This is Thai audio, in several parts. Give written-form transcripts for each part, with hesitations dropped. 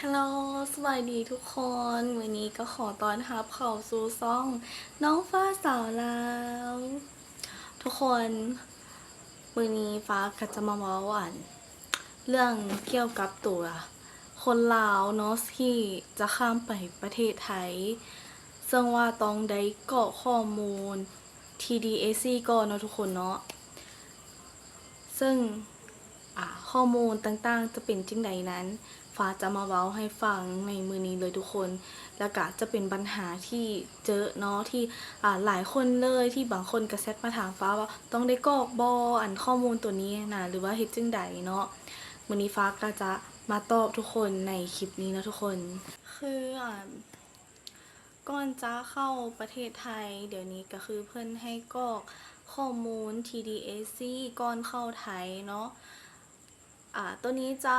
ฮัลโหลสวัสดีทุกคน วันนี้ก็ขอต้อนรับเข้าสู่ซ่องน้องฟ้าสาวลาวทุกคนวันนี้ฟ้าก็จะมาเมาอ่านเรื่องเกี่ยวกับตัวคนลาวเนาะที่จะข้ามไปประเทศไทยซึ่งว่าต้องได้กรอกข้อมูล TDAC ก่อนเนาะทุกคนเนาะซึ่งข้อมูลต่างๆจะเป็นจังใดนั้นฟ้าจะมาเว้าให้ฟังในมือนี้เลยทุกคน แล้วก็จะเป็นปัญหาที่เจอเนาะที่หลายคนเลยที่บางคนก็แชทมาถามฟ้าว่าต้องได้กรอกอันข้อมูลตัวนี้นะหรือว่าเฮ็ดจังใดเนาะมื้อนี้ฟ้าก็จะมาตอบทุกคนในคลิปนี้นะทุกคนคือก่อนจะเข้าประเทศไทยเดี๋ยวนี้ก็คือเพิ่นให้กรอกข้อมูล TDAC ก่อนเข้าไทยเนาะตัวนี้จะ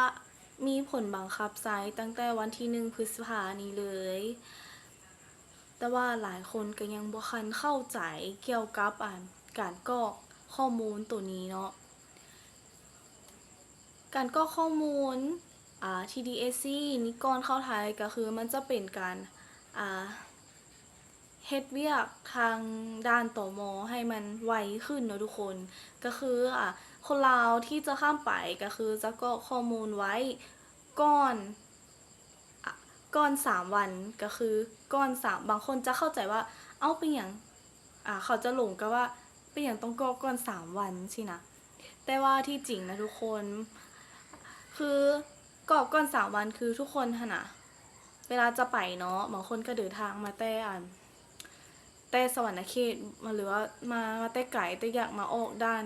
มีผลบังคับใช้ตั้งแต่วันที่1พฤษภาคมนี้เลย แต่ว่าหลายคนก็ยังบ่คันเข้าใจเกี่ยวกับการกรอกข้อมูลตัวนี้เนาะ การกรอกข้อมูลTDAC นี่ก่อนเข้าไทยก็คือมันจะเป็นการเฮ็ดเวียกทางด้านตม.ให้มันไวขึ้นเนาะทุกคน ก็คือคนลาวที่จะข้ามไปก็คือจะกรอกข้อมูลไว้ก่อน3 วันก็คือก่อน3บางคนจะเข้าใจว่าเอาเป็นหยังเขาจะหลงก็ว่าเป็นหยังต้องกรอกก่อน3 วันสินะแต่ว่าที่จริงนะทุกคนคือกรอกก่อน3 วันคือทุกคนหั่นน่ะเวลาจะไปเนาะบางคนก็เดินทางมาแต่สวรรณเขตมาหรือว่ามาแต่ไกลแต่อยากมาออกด้าน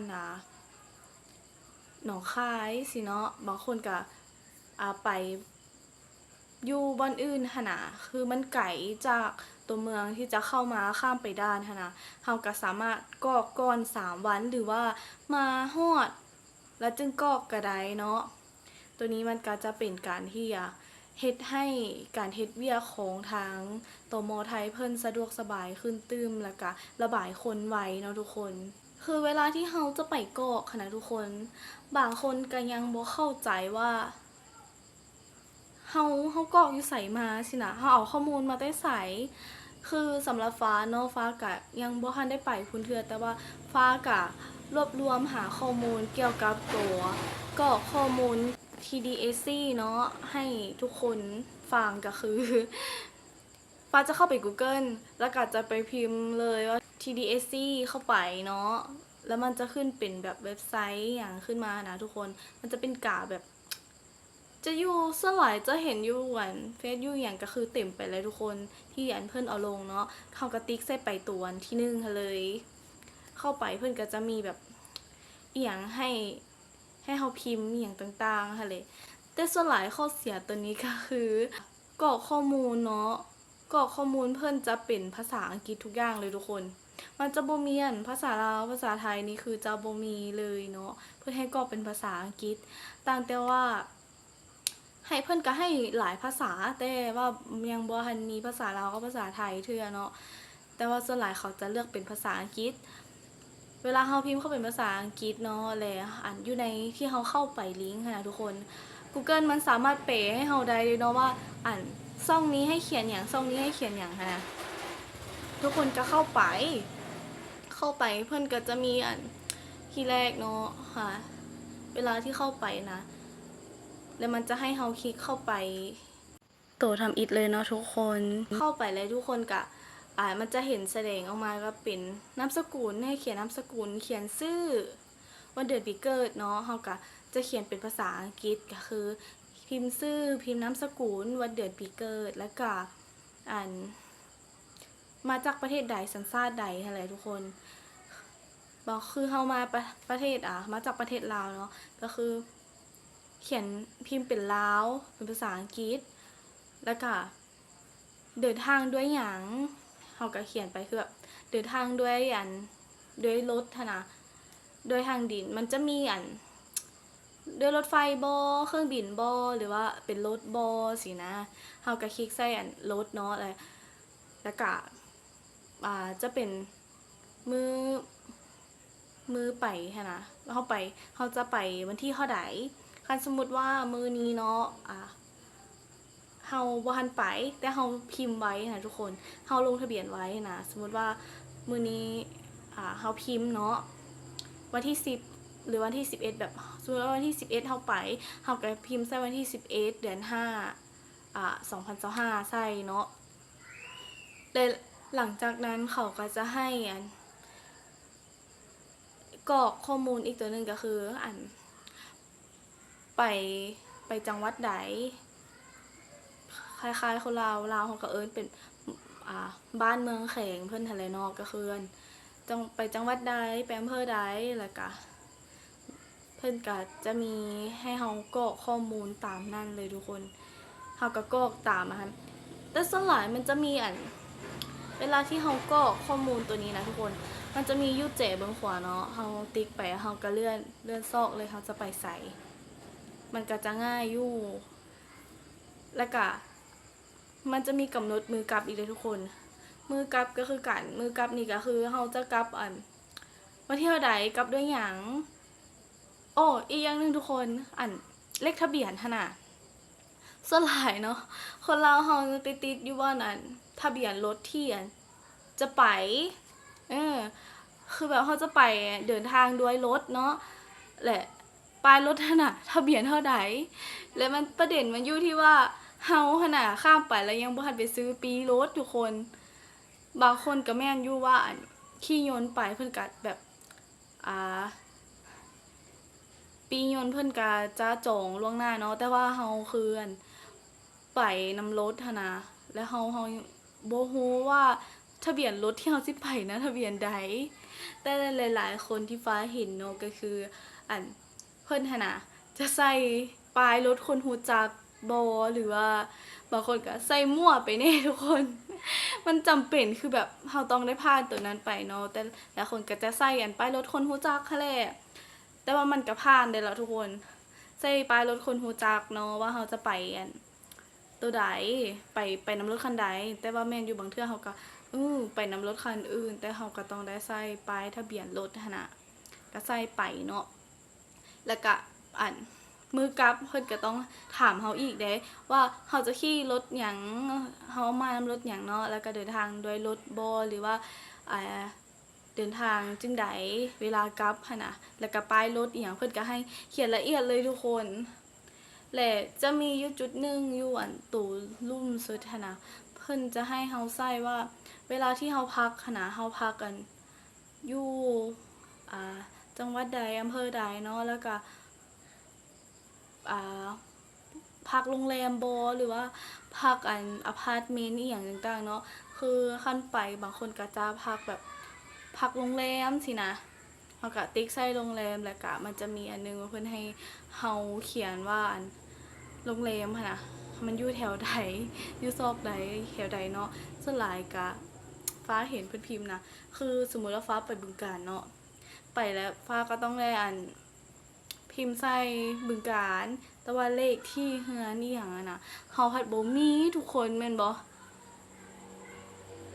หนองคายสิเนาะบางคนก็ไปอยู่บ่อนอื่นหั่นน่ะคือมันไกลจากตัวเมืองที่จะเข้ามาข้ามไปด้านหั่นน่ะเราก็สามารถกรอกก่อน3 วันหรือว่ามาฮอดแล้วจึงกรอกก็ได้เนาะตัวนี้มันก็จะเป็นการที่เฮ็ดให้การเฮ็ดเวียกของทางตม.ไทยเพิ่นสะดวกสบายขึ้นตื้มแล้วก็ระบายคนไวเนาะทุกคนคือเวลาที่เราจะไปกรอกหั้นน่ะทุกคนบางคนก็ยังบ่เข้าใจว่าเฮากรอกอยู่ไสมาสินะเฮาเอาข้อมูลมาแต่ไสคือสำหรับฟ้าเนาะฟ้าก็ยังบ่ทันได้ไปพู้นเทื่อแต่ว่าฟ้าก็รวบรวมหาข้อมูลเกี่ยวกับตัวกรอกข้อมูล TDAC เนาะให้ทุกคนฟังก็คือฟ้าจะเข้าไป Google แล้วก็จะไปพิมพ์เลยว่า TDAC เข้าไปเนาะแล้วมันจะขึ้นเป็นแบบเว็บไซต์อย่างขึ้นมานะทุกคนมันจะเป็นกราฟแบบจะอยู่สลายจะเห็นอยู่เฟซอยู่อย่างก็คือเต็มไปเลยทุกคนที่เพิ่นเอาลงเนาะเขาก็ติ๊กใส่ไปตัวที่1เลย เข้าไปเพิ่นก็จะมีแบบอีหยังให้เฮาพิมพ์อีหยังต่างๆหั่นเลยแต่ส่วนหลายข้อเสียตัวนี้ก็คือกรอกข้อมูลเนาะกรอกข้อมูลเพิ่นจะเป็นภาษาอังกฤษทุกอย่างเลยทุกคนมันจะบ่มีภาษาลาวภาษาไทยนี่คือจะบ่มีเลยเนาะเพิ่นให้กรอกเป็นภาษาอังกฤษต่างแต่ว่าให้เพิ่นก็ให้หลายภาษาแต่ว่ายังบ่ทันมีภาษาลาวกับภาษาไทยเทื่อเนาะแต่ว่าส่วนหลายเขาจะเลือกเป็นภาษาอังกฤษ เวลาเราพิมพ์เข้าเป็นภาษาอังกฤษเนาะแล้วอยู่ในที่เราเข้าไปลิงก์นะทุกคน Google มันสามารถเปให้เราได้เลยเนาะว่าช่องนี้ให้เขียนอย่างช่องนี้ให้เขียนอย่างนะทุกคนก็เข้าไปเพื่อนก็จะมีที่แรกเนาะค่ะเวลาที่เข้าไปนะแล้วมันจะให้เราคลิกเข้าไปตัวทำอิฐเลยเนาะทุกคนเข้าไปเลยทุกคนกะมันจะเห็นแสดงออกมาก็เป็นนามสกุลให้เขียนนามสกุลเขียนชื่อวันเดือนปีเกิดเนาะเขาก็จะเขียนเป็นภาษาอังกฤษก็คือพิมพ์ชื่อพิมพ์นามสกุลวันเดือนปีเกิดแล้วก็มาจากประเทศใดสัญชาติใดอะไรทุกคนบอกคือเฮามาประเทศมาจากประเทศลาวเนาะก็คือเขียนพิมพ์เป็นลาวเป็นภาษาอังกฤษแล้วก็เดินทางด้วยหยังเขาก็เขียนไปคือแบบเดินทางด้วยรถนะด้วยทางดินมันจะมีด้วยรถไฟบ่เครื่องบินบ่หรือว่าเป็นรถบ่สินะเขาก็คลิกใส่รถเนาะแล้วก็จะเป็นมือไปหั่นนะเขาจะไปวันที่เท่าใดคันสมมุติว่ามื้อนี้เนาะ เฮาบ่ทันไปแต่เฮาพิมพ์ไว้นะทุกคนเฮาลงทะเบียนไว้นะสมมุติว่ามื้อนี้เฮาพิมพ์เนาะวันที่10หรือวันที่11แบบสมมุติว่าวันที่11เฮาไปเฮาก็พิมพ์ใส่วันที่11เดือน52025ใส่เนาะและหลังจากนั้นเขาก็จะให้กรอกข้อมูลอีกตัวหนึงก็คือไปไปจังหวัดใดคล้ายๆคนลาวเขาก็เอิ้นเป็นบ้านเมืองแขงเพิ่นทะเลนอกก็คือไปจังหวัดใดไปอำเภอใดแล้วก็เพิ่นก็จะมีให้เฮากรอกข้อมูลตามนั้นเลยทุกคนเฮาก็กรอกตามค่ะแต่ส่วนหลายมันจะมีเวลาที่เฮากรอกข้อมูลตัวนี้นะทุกคนมันจะมียูเจเบื้องขวาเนาะเฮาติ๊กไปเฮาก็เลื่อนซอกเลยเฮาจะไปใส่มันก็จะง่ายอยู่แล้วก็มันจะมีกำหนดมือกลับอีกเลยทุกคนมือกลับก็คือกันมือกลับนี่ก็คือเฮาจะกลับวันที่เท่าใดกลับด้วยหยังโอ้อีกอย่างนึงทุกคนเลขทะเบียนหั่นน่ะส่วนหลายเนาะคนลาวเฮาติดอยู่ว่านั่นทะเบียนรถที่จะไปคือแบบเขาจะไปเดินทางด้วยรถเนาะแหละป้ายรถหั่นน่ะทะเบียนเท่าใดและมันประเด็นมันอยู่ที่ว่าเฮาหั่นน่ะข้ามไปแล้วยังบ่ทันไปซื้อปีรถทุกคนบางคนก็แม่นอยู่ว่าขี่ยนต์ไปเพิ่นก็แบบอ่าปียนต์เพิ่นก็จะจองล่วงหน้าเนาะแต่ว่าเฮาคือไปนำรถหั่นน่ะแล้วเฮาบ่ฮู้ว่าทะเบียนรถที่เฮาสิไปนะทะเบียนใดแต่หลายๆคนที่ฟ้าเห็นเนาะก็คือเพิ่นหั่นน่ะจะใส่ป้ายรถคนรู้จักบ่หรือว่าบางคนก็ใส่มั่วไปแน่ทุกคนมันจำเป็นคือแบบเฮาต้องได้ผ่านตัวนั้นไปเนาะแต่หลายคนก็จะใส่ป้ายรถคนรู้จักค่ะแหละแต่ว่ามันก็ผ่านได้แล้วทุกคนใส่ป้ายรถคนรู้จักเนาะว่าเฮาจะไปตัวใดไปนำรถคันใดแต่ว่าแม่นอยู่บางเทื่อเฮาก็ไปนำรถคันอื่นแต่เฮาก็ต้องได้ใส่ป้ายทะเบียนรถหั่นน่ะก็ใส่ไปเนาะแล้วก็มือกลับเพิ่นก็ต้องถามเฮาอีกเด้ว่าเฮาจะขี่รถหยังเฮามานำรถหยังเนาะแล้วก็เดินทางด้วยรถบ่หรือว่าเดินทางจังใดเวลากลับหั่นน่ะแล้วก็ป้ายรถอีหยังเพิ่นก็ให้เขียนละเอียดเลยทุกคนและจะมีอยู่จุดหนึ่งอยู่ตู้ลุ่มสุดหั่นน่ะเพิ่นจะให้เฮาใส่ว่าเวลาที่เฮาพักหั่นน่ะเฮาพักอยู่จังหวัดใดอำเภอใดเนาะแล้วก็พักโรงแรมบ่หรือว่าพักอพาร์ตเมนต์อีหยังต่างๆเนาะคือคันไปบางคนก็จะพักแบบพักโรงแรมสินะเฮาก็ติ๊กใส่โรงแรมแล้วก็มันจะมีอันนึงว่าเพิ่นให้เฮาเขียนว่าโรงแรมหั่นน่ะมันอยู่แถวใดอยู่ซอกใดแถวใดเนาะส่วนหลายก็ฟ้าเห็นเพิ่นพิมพ์นะคือสมมุติว่าฟ้าไปบึงกาฬเนาะไปแล้วฟ้าก็ต้องได้พิมพ์ใส่บึงกาฬแต่ว่าเลขที่เฮือนอีหยังน่ะเฮาผัดบ่มีทุกคนแม่นบ่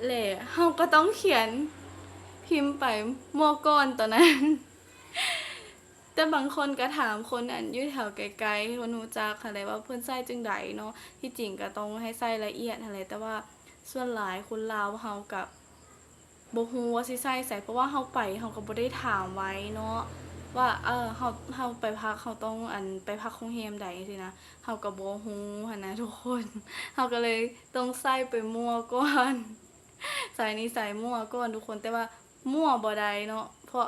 แหละเฮาก็ต้องเขียนพิมพ์ไปมั่วก่อนตอนนั้นแต่บางคนก็ถามคนอยู่แถวไกลๆคนรู้จักหั้นแหละว่าเพิ่นใช้จังใดเนาะที่จริงก็ต้องให้ใส่ละเอียดหั้นแหละแต่ว่าส่วนหลายคนลาวเฮาก็บ่ฮู้ว่าสิใส่ไสเพราะว่าเฮาไปเฮาก็บ่ได้ถามไว้เนาะว่าเฮาไปพักเฮาต้องไปพักโรงแรมใดจังซี่นะเฮาก็บ่ฮู้หั้นนะทุกคนเฮาก็เลยต้องใส่ไปมั่วก่อนใส่นี่ใส่มั่วก่อนทุกคนแต่ว่ามั่วบ่ได้เนาะเพราะ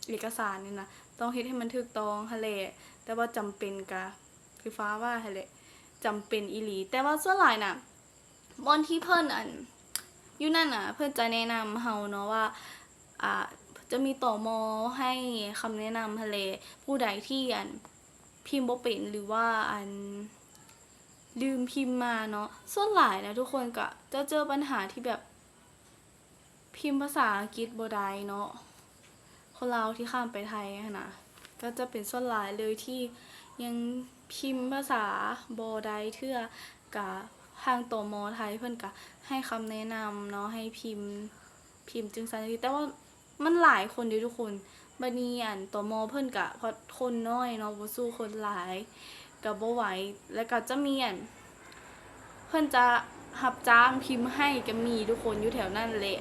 เอกสารนี่นะต้องเฮ็ดให้มันถูกต้องหั้นแหละแต่ว่าจำเป็นก็คือฟ้าว่าหั่นแหละจำเป็นอีหลีแต่ว่าส่วนหลายน่ะบ่อนที่เพิ่นอยู่นั่นน่ะเพิ่นจะแนะนำเฮาเนาะว่าจะมีตม.ให้คำแนะนำหั้นแหละผู้ใดที่พิมพ์บ่เป็นหรือว่าลืมพิมพ์มาเนาะส่วนหลายนะทุกคนก็จะเจอปัญหาที่แบบพิมพ์ภาษาอังกฤษบ่ได้เนาะคนลาวที่ข้ามไปไทยหั้นน่ะก็จะเป็นส่วนหลายเลยที่ยังพิมพ์ภาษาบ่ได้เทื่อก็ทางตม.ไทยเพิ่นก็ให้คำแนะนำเนาะให้พิมพ์จังซั่นจังซี่แต่ว่ามันหลายคนอยู่ทุกคนบัดนี้ตม.เพิ่นก็เพราะคนน้อยเนาะบ่สู้คนหลายก็บ่ไหวแล้วก็จะมี เพิ่นจะรับจ้างพิมพ์ให้ก็มีทุกคนอยู่แถวนั้นแหละ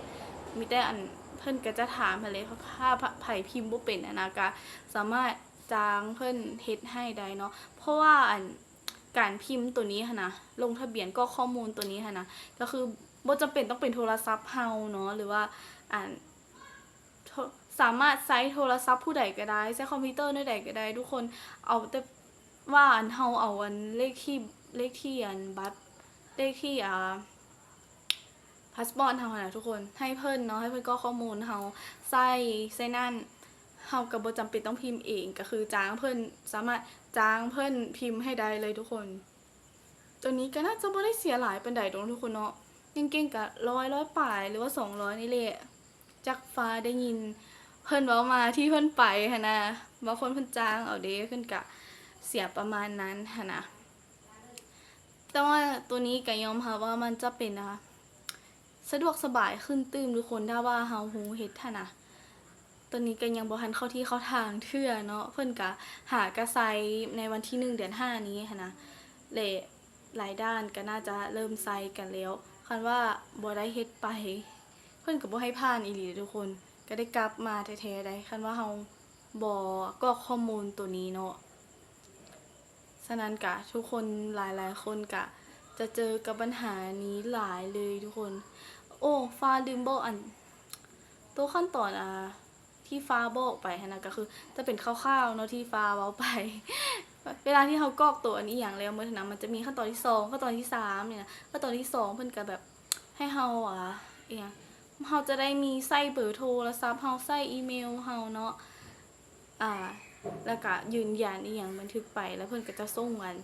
มีแต่อันเพิ่นก็จะถามหั่นแหละถ้าไผพิมพ์บ่เป็นอะนะก็สามารถจ้างเพิ่นเฮ็ดให้ได้เนาะเพราะว่าอันการพิมพ์ตัวนี้หั้นนะลงทะเบียนก็ข้อมูลตัวนี้หั้นนะก็คือบ่จำเป็นต้องเป็นโทรศัพท์เฮาเนาะหรือว่าอัน สามารถใช้โทรศัพท์ผู้ใดก็ได้ใช้คอมพิวเตอร์ใดก็ได้ทุกคนเอาแต่ว่าอันเฮาเอาอันเลขที่อันบัตรเลขที่พาสปอร์ตเฮาน่ะทุกคนให้เพิ่นเนาะให้เพิ่นก็ข้อมูลเฮาใส่นั่นเฮาก็บ่จำเป็นต้องพิมพ์เองก็คือจ้างเพิ่นสามารถจ้างเพิ่นพิมพ์ให้ได้เลยทุกคนตัวนี้ก็น่าจะบ่ได้เสียหลายปานใดดอกทุกคนเนาะเก่งๆก็100ปลายหรือว่า200นี่แหละจักฟ้าได้ยิน เพิ่นเว้ามาที่เพิ่นไปหั่นน่ะบางคนเพิ่นจ้างเอาเด้เพิ่นก็เสียประมาณนั้นหั่นน่ะแต่ว่าตัวนี้ก็ยอมรับว่ามันจะเป็นสะดวกสบายขึ้นตื้มทุกคนถ้าว่าเฮาฮู้เฮ็ดหั่นน่ะตัวนี้ก็ยังบ่ทันเข้าที่เข้าทางเทื่อเนาะเพิ่นก็หากระไซในวันที่1เดือน5นี้หั่นน่ะและหลายด้านก็น่าจะเริ่มใส่กันแล้วคันว่าบ่ได้เฮ็ดไปเพิ่นก็บ่ให้ผ่านอีหลีทุกคน ก็ได้กลับมาแท้ๆได้คันว่าเฮาบ่ก็ข้อมูลตัวนี้เนาะฉะนั้นกะทุกคนหลายๆคนกะจะเจอกับปัญหานี้หลายเลยทุกคนโอ้ฟ้าลืมบอกอันตัวขั้นตอนที่ฟ้าบอกไปหั้นนะก็คือจะเป็นคร่าวๆเนาะที่ฟ้าเว้าไปเวลาที่เฮากรอกตัวอันนี้อย่างแล้วมื้อนั้นมันจะมีขั้นตอนที่2ขั้นตอนที่3เนี่ยนะขั้นตอนที่2เพิ่นก็แบบให้เฮาอีหยัง เราจะได้มีใส่เบอร์โทรศัพท์เราใส่อีเมลเราเนาะอ่าแล้วก็ยืนยันอีหยังบันทึกไปแล้วเพิ่นก็จะส่งอัน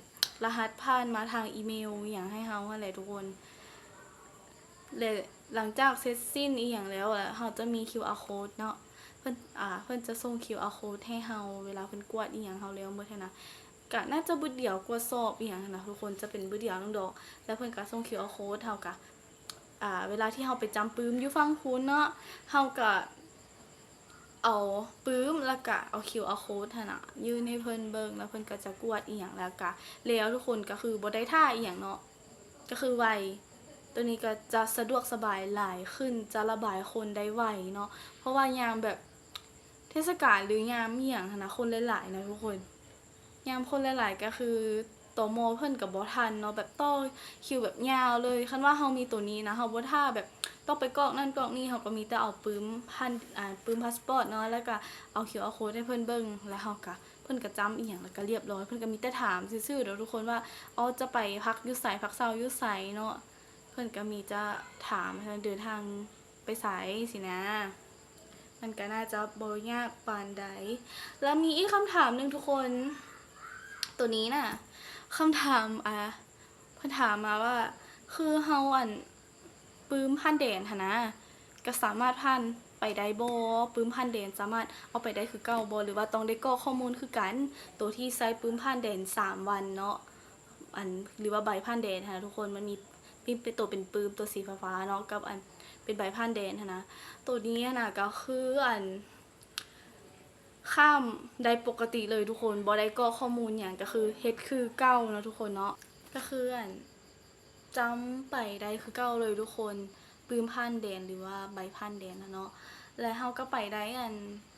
รหัสผ่านมาทางอีเมลอหยังให้เราหั่นแหละทุกคนและหลังจากเสร็จสิ้นอีหยังแล้วเราจะมี QR code เนาะเพิ่นจะส่ง QR code ให้เราเวลาเพิ่นกวดอีหยังเราแล้วหมดหั้นนะก็น่าจะบึดเดียวกว่าสอบอีหยังหั้นนะทุกคนจะเป็นบึดเดียวนึงดอกแล้วเพิ่นก็ส่ง QR code เฮาก็ เวลาที่เราไปจำปื้มอยู่ฟังคุณเนาะเราก็เอาปื้มแล้วก็เอา QR code หั่นน่ะยื่นให้เพิ่นเบิ่งแล้วเพิ่นก็จะกวดอีหยังแล้วก็แล้วทุกคนก็คือบ่ได้ท่าอีหยังเนาะก็คือไวตัวนี้ก็จะสะดวกสบายหลายขึ้นจะระบายคนได้ไวเนาะเพราะว่ายามแบบเทศกาลหรือยามอีหยังหั่นน่ะคนหลายๆนะทุกคนยามคนหลายๆก็คือตมเพิ่นก็บ่ทันเนาะแบบต่อคิวแบบยาวเลยคันว่าเฮามีตัวนี้นะเฮาบ่ท่าแบบต้องไปกรอกนั่นกรอกนี่เฮาก็มีแต่เอาปึ้มปึ้มพาสปอร์ตเนาะแล้วก็เอา QR code ให้เพิ่นเบิ่งแล้วเฮาก็เพิ่นก็จำอีหยังแล้วก็เรียบร้อยเพิ่นก็มีแต่ถามซื่อๆเด้อทุกคนว่าอ๋อจะไปพักอยู่ไสพักเช้าอยู่ไสเนาะเพิ่นก็มีจะถามเดินทางไปไสสินะมันก็น่าจะบ่ยากปานใดแล้วมีอีกคำถามนึงทุกคนตัวนี้น่ะ คำถามเพิ่นถามมาว่าคือเฮาปื้มผ่านแดนหั้นนะก็สามารถผ่านไปได้บ่ปื้มผ่านแดนสามารถเอาไปได้คือเก่าบ่หรือว่าต้องได้กรอกข้อมูลคือกันตัวที่ใช้ปื้มผ่านแดน3วันเนาะหรือว่าใบผ่านแดนหั้นนะทุกคนมันมีเป็นตัวเป็นปื้มตัวสีฟ้าๆเนาะกับเป็นใบผ่านแดนหั้นนะตัวนี้น่ะก็คือข้ามได้ปกติเลยทุกคนบ่ได้กรอกข้อมูลหยังก็คือเฮ็ดคือเก่าเนาะทุกคนเนาะก็คือจำไปได้คือเก่าเลยทุกคนปื้มผ่านแดนหรือว่าใบผ่านแดนนะเนาะและเฮาก็ไปได้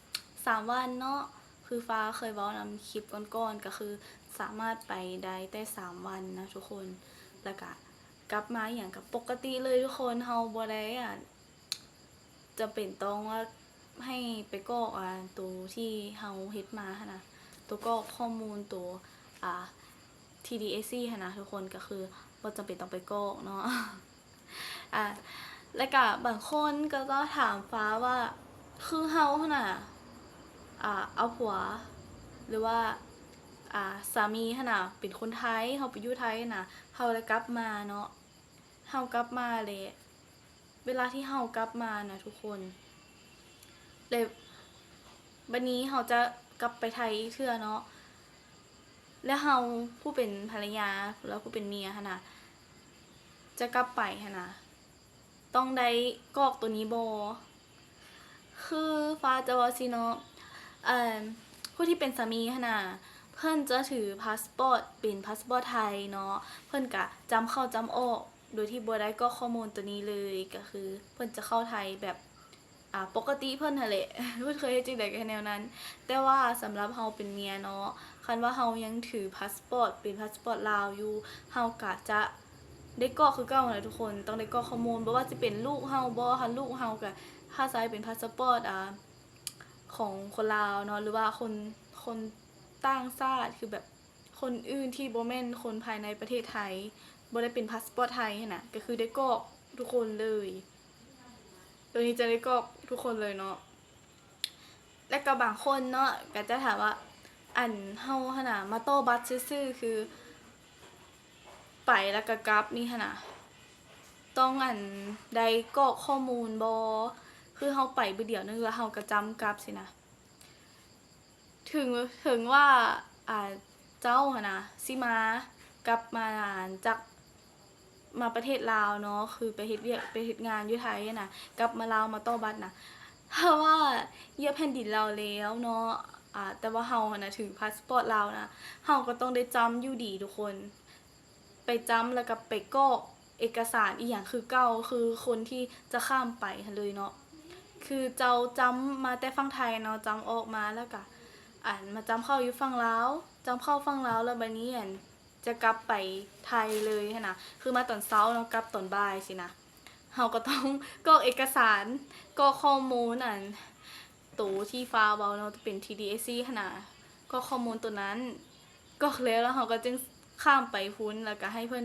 3วันเนาะคือฟ้าเคยเว้านำคลิปก่อนๆก็คือสามารถไปได้แต่3วันนะทุกคนแล้วก็กลับมาอย่างกับปกติเลยทุกคนเฮาบ่ได้จะเป็นต้องว่าให้ไปกรอกตัวที่เฮาเฮ็ดมาหั่นน่ะตัวกรอกข้อมูลตัวTDSC หั่นนะทุกคนก็คือบ่จำเป็นต้องไปกรอกเนาะ แล้วก็บางคนก็จะถามฟ้าว่าคือเฮาหั่นน่ะเอาผัวหรือว่าสามีหั่นน่ะเป็นคนไทยเฮาไปอยู่ไทยน่ะเฮาเลยกลับมาเนาะเฮากลับมาเลยเวลาที่เฮากลับมานะทุกคนเลยบัดนี้เฮาจะกลับไปไทยอีกเทื่อเนาะแล้วเฮาผู้เป็นภรรยาแล้วผู้เป็นเมียหั่นน่ะจะกลับไปหั่นน่ะต้องได้กรอกตัวนี้บ่คือฟ้าจะว่าสิเนาะผู้ที่เป็นสามีหั่นน่ะ เพิ่นจะถือพาสปอร์ตเป็นพาสปอร์ตไทยเนาะเพิ่นก็จำเข้าจำออกโดยที่บ่ได้ก็ข้อมูลตัวนี้เลยก็คือเพิ่นจะเข้าไทยแบบปกติเพิ่นหั่นแหละ เพิ่นเคยเฮ็ดจังได๋ก็แนวนั้นแต่ว่าสำหรับเฮาเป็นเมียเนาะคันว่าเฮายังถือพาสปอร์ตเป็นพาสปอร์ตลาวอยู่เฮาก็จะได้กรอกคือเก่าแหละทุกคนต้องได้กรอกข้อมูลบ่ว่าสิเป็นลูกเฮาบ่คันลูกเฮาก็ถ้าใช้เป็นพาสปอร์ตของคนลาวเนาะหรือว่าคนต่างชาติคือแบบคนอื่นที่บ่แม่นคนภายในประเทศไทยบ่ได้เป็นพาสปอร์ตไทยหั่นน่ะก็คือได้กรอกทุกคนเลยตัวนี้จะได้กรอกทุกคนเลยเนาะและก็บางคนเนาะก็จะถามว่าอันเฮาหั่นน่ะมาโต้บัตรซื่อๆคือไปแล้วก็กลับนี่หั่นน่ะต้องได้กรอกข้อมูลบ่คือเฮาไปมื้อเดียวนึงแล้วเฮาก็จำกลับสินะถึงว่าเจ้าหั่นน่ะสิมากลับมาจากมาประเทศลาวเนาะคือไปเฮ็ดเวียกไปเฮ็ดงานอยู่ไทยน่ะกลับมาลาวมาต่อบัตรน่ะถ้าว่าเหยียบแผ่นดินลาวแล้วเนาะแต่ว่าเฮาน่ะถือพาสปอร์ตลาวนะเฮาก็ต้องได้จำอยู่ดีทุกคนไปจำแล้วก็ไปกรอกเอกสารอีหยังคือเก่าคือคนที่จะข้ามไปหั่นเลยเนาะคือเจ้าจำมาแต่ฝั่งไทยเนาะจำออกมาแล้วก็มาจำเข้าอยู่ฝั่งลาวจำเข้าฝั่งลาวแล้วบัดนี้จะกลับไปไทยเลยหั้นนะคือมาตอนเช้าเนาะกลับตอนบ่ายสินะเราก็ต้องกรอกเอกสารกรอกข้อมูลตัวที่ฟาเบาเนาะจะเป็น TDSC หั้นนะกรอกข้อมูลตัวนั้นกรอกแล้วเราก็จึงข้ามไปพุ้นแล้วก็ให้เพิ่น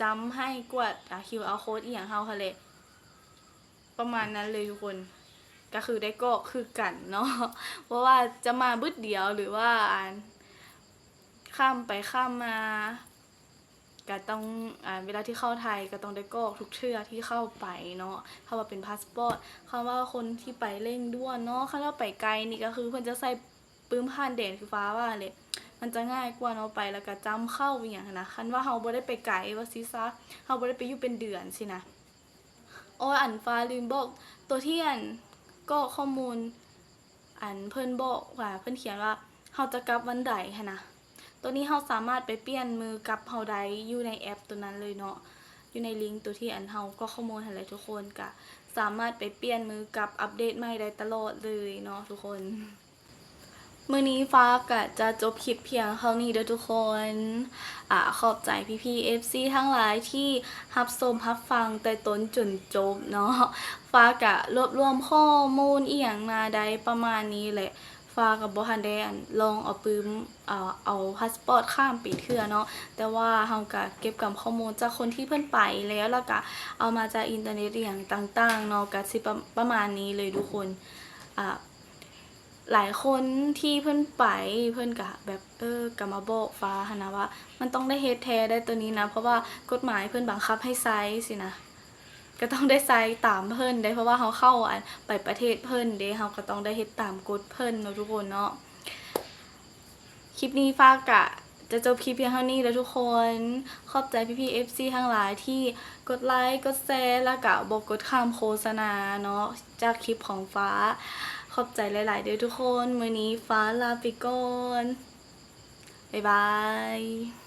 จำให้กวดQR code อีหยังเฮาหั่นแหละประมาณนั้นเลยทุกคนก็คือได้กรอกคือกันเนาะเพราะว่าจะมาบึดเดียวหรือว่าข้ามไปข้ามมาก็ต้องเวลาที่เข้าไทยก็ต้องได้กรอกทุกเทื่อที่เข้าไปเนาะถ้าว่าเป็นพาสปอร์ตคำว่าคนที่ไปเร่งด่วนเนาะคันว่าไปไกลนี่ก็คือเพิ่นจะใส่ปื้มผ่านแดนคือฟ้าว่าเลยมันจะง่ายกว่าเนาะไปแล้วก็จำเข้าอีหยังนะคันว่าเฮาบ่ได้ไปไกลว่าซิซะเฮาบ่ได้ไปอยู่เป็นเดือนสินะฟ้าลืมบอกตัวที่ก็ข้อมูลเพิ่นบอกว่าเพิ่นเขียนว่าเฮาจะกลับวันใดหั้นนะตัวนี้เฮาสามารถไปเปลี่ยนมือกับเฮาได้อยู่ในแอปตัวนั้นเลยเนาะอยู่ในลิงก์ตัวที่เฮาก็ข้อมูลหั่นแหละทุกคนก็สามารถไปเปลี่ยนมือกับอัปเดตใหม่ได้ตลอดเลยเนาะทุกคนมื้อนี้ฟ้าก็จะจบคลิปเพียงเท่านี้เด้อทุกคนขอบใจพี่ๆ FC ทั้งหลายที่รับชมรับฟังแต่ต้นจนจบเนาะฟ้าก็รวบรวมข้อมูลอีหยังมาได้ประมาณนี้แหละฟ้ากับบ่ทันได้ลองเอาปื้มเอาพาสปอร์ตข้ามปีเทื่อเนาะแต่ว่าเฮาก็เก็บกับข้อมูลจากคนที่เพิ่นไปแล้วก็เอามาจากอินเทอร์เน็ตอีหยังต่างๆเนาะก็สิประมาณนี้เลยทุกคนหลายคนที่เพิ่นไปเพิ่นก็แบบก็มาบอกฟ้าหันนะว่ามันต้องได้เฮ็ดแท้ได้ตัวนี้นะเพราะว่ากฎหมายเพิ่นบังคับให้ใช้สินะก็ต้องได้ใช้ตามเพิ่นได้เพราะว่าเฮาเข้าไปประเทศเพิ่นเด้เฮาก็ต้องได้เฮ็ดตามกฎเพิ่นเนาะทุกคนเนาะคลิปนี้ฟ้าก็จะจบคลิปเพียงเท่านี้แล้วทุกคนขอบใจพี่ๆ FC ทั้งหลายที่กดไลค์กดแชร์แล้วก็บอกกดข้ามโฆษณาเนาะจากคลิปของฟ้าขอบใจหลายๆเด้อทุกคนมื้อนี้ฟ้าลาไปก่อนบ๊ายบาย